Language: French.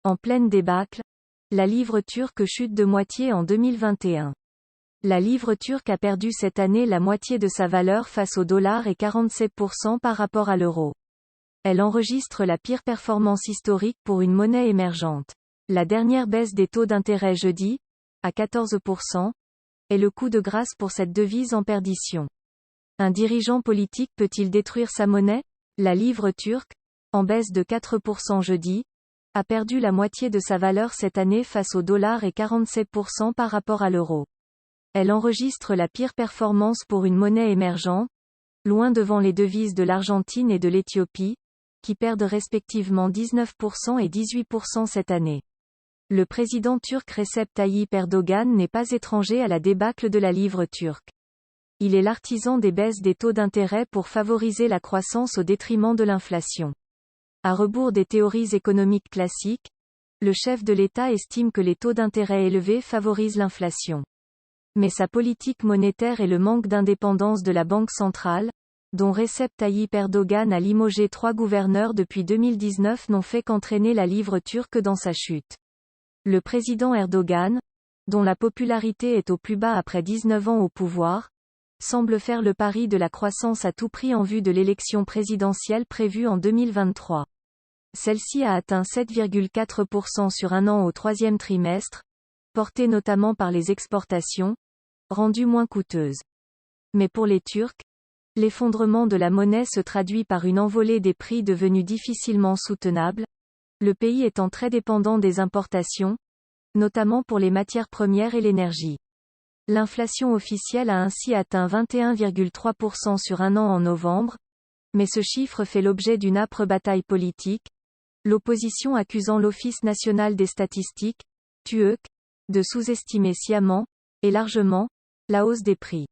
En pleine débâcle, la livre turque chute de moitié en 2021. La livre turque a perdu cette année la moitié de sa valeur face au dollar et 47% par rapport à l'euro. Elle enregistre la pire performance historique pour une monnaie émergente. La dernière baisse des taux d'intérêt jeudi, à 14%, est le coup de grâce pour cette devise en perdition. Un dirigeant politique peut-il détruire sa monnaie? La livre turque, en baisse de 4% jeudi, a perdu la moitié de sa valeur cette année face au dollar et 47% par rapport à l'euro. Elle enregistre la pire performance pour une monnaie émergente, loin devant les devises de l'Argentine et de l'Éthiopie, qui perdent respectivement 19% et 18% cette année. Le président turc Recep Tayyip Erdogan n'est pas étranger à la débâcle de la livre turque. Il est l'artisan des baisses des taux d'intérêt pour favoriser la croissance au détriment de l'inflation. À rebours des théories économiques classiques, le chef de l'État estime que les taux d'intérêt élevés favorisent l'inflation. Mais sa politique monétaire et le manque d'indépendance de la Banque centrale, dont Recep Tayyip Erdogan a limogé 3 gouverneurs depuis 2019, n'ont fait qu'entraîner la livre turque dans sa chute. Le président Erdogan, dont la popularité est au plus bas après 19 ans au pouvoir, semble faire le pari de la croissance à tout prix en vue de l'élection présidentielle prévue en 2023. Celle-ci a atteint 7,4% sur un an au troisième trimestre, portée notamment par les exportations, rendues moins coûteuses. Mais pour les Turcs, l'effondrement de la monnaie se traduit par une envolée des prix devenus difficilement soutenables, le pays étant très dépendant des importations, notamment pour les matières premières et l'énergie. L'inflation officielle a ainsi atteint 21,3% sur un an en novembre, mais ce chiffre fait l'objet d'une âpre bataille politique, l'opposition accusant l'Office national des statistiques, TÜİK, de sous-estimer sciemment, et largement, la hausse des prix.